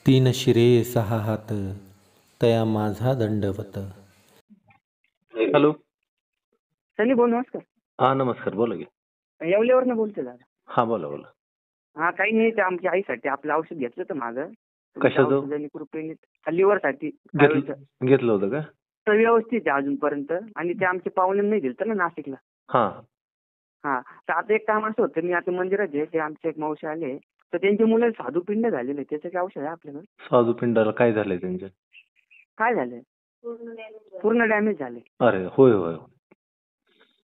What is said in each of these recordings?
तीन शिरे सहा हात तया माझा दंडवत. हॅलो. सनी भाऊ नमस्कार. हा नमस्कार, बोला की. येवल्यावरनं बोलते दादा. हा बोला बोला. हा काही नाही, ते आमच्या आईसाठी आपलं औषध घेतलं होतं माझं. कशाचं? औषधाने कृपेने लिव्हरसाठी घेतलं होतं का? तर व्यवस्थित आहे अजूनपर्यंत. आणि ते आमचे पाहुणे नाही दिलं ना नाशिकला. हा हा तर आता एक काम असं होतं, मी आता मंदिरात आहे, ते आमचे एक मावशी आले तर त्यांची मुलं साधूपिंड झालेले, त्याचं काय औषध आहे आपल्याकडे? साधू पिंडाला काय झालंय त्यांच्या? काय झालंय? पूर्ण डॅमेज झाले. अरे होय होय.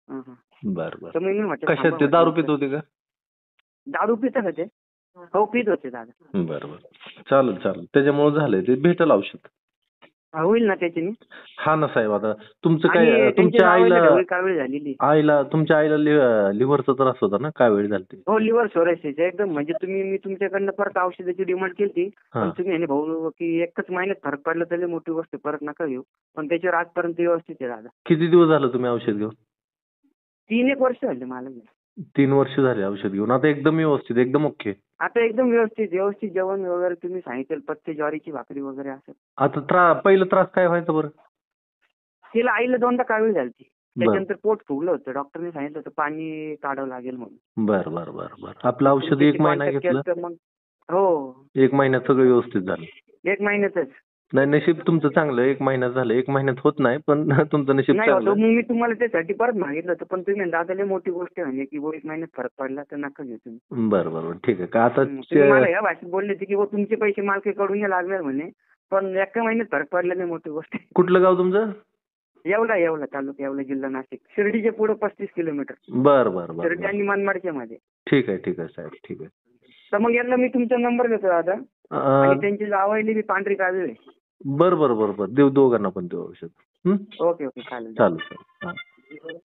हं, हं. बर बर. तर मग मी म्हटलं कशात ते थांबा दारू म्हटलं. पित होते का? दारू पिता का ते? हो पित होते दादा. बर बर, चालेल चालेल. त्याच्यामुळे झालंय ते, भेटल औषध. हा, होईल ना त्याच्याने? हा ना साहेब, आता तुमचं आणि काय, त्यांच्या तुमच्या जावयाला आईला ढवळी कावीळ झालेली. तुमच्या आईला लिव्हरचा त्रास होता ना, काय वेळ झाली? हो लिव्हर सोरायसिस एकदम. म्हणजे मी तुमच्याकडनं परत औषधाची डिमांड केली, पण तुम्ही म्हणे भाऊ की एकच महिन्यात फरक पडला तरी मोठी गोष्ट, परत नका घेऊ. पण त्याच्यावर आजपर्यंत व्यवस्थित आहे दादा. किती दिवस झालं तुम्ही औषध घेऊन? 3-1 वर्ष झाले मला घेऊन. 3 वर्ष झाले औषध घेऊन. आता एकदम व्यवस्थित, एकदम ओके. आता एकदम व्यवस्थित जेवण वगैरे तुम्ही सांगितलं, पत्ते ज्वारीची भाकरी वगैरे असं. आता पहिला त्रास काय व्हायचा बरं? तिला आईला 2दा कावीळ झाली. बर त्याच्यानंतर पोट फुगलं होतं, डॉक्टरने सांगितलं होतं पाणी काढावं लागेल म्हणून. बर बर बर बर. आपलं औषध 1 महिना घेतलं, तर मग हो 1 महिन्यात सगळं व्यवस्थित झालं. 1 महिन्यातच. नाही, नशीब तुमचं चांगलं. 1 महिन्यात झालं. 1 महिन्यात होत नाही, पण तुमचं नशीब नाही होतं. चांगलं. मग मी तुम्हाला त्यासाठी परत मागितलं होतं, पण तुम्ही दादाला मोठी गोष्ट आहे की 1 महिन्यात फरक पडला तर नका घेऊ तुम्ही. बरं बरं बरं, ठीक आहे का आता? तुम्ही मला या भाषेत बोलले होते की तुमचे पैसे मालकीकडून लागले म्हणे, पण 1 महिन्यात फरक पडला नाही, मोठी गोष्ट आहे. कुठलं गाव तुमचं? येवला तालुका, येवला जिल्हा नाशिक. शिर्डीच्या पुढे 35 किलोमीटर. बरं बरं बरं शिर्डी आणि मनमाडच्या मध्ये. ठीक आहे साहेब, ठीक आहे. तर मग यांना मी तुमचा नंबर देतो दादा. आणि त्यांची जावयाली बी पांढरी कावीळ आहे. बरं बरं बरं बरं, देऊ दोघांना पण देऊ औषध. ओके चालेल. चालेल.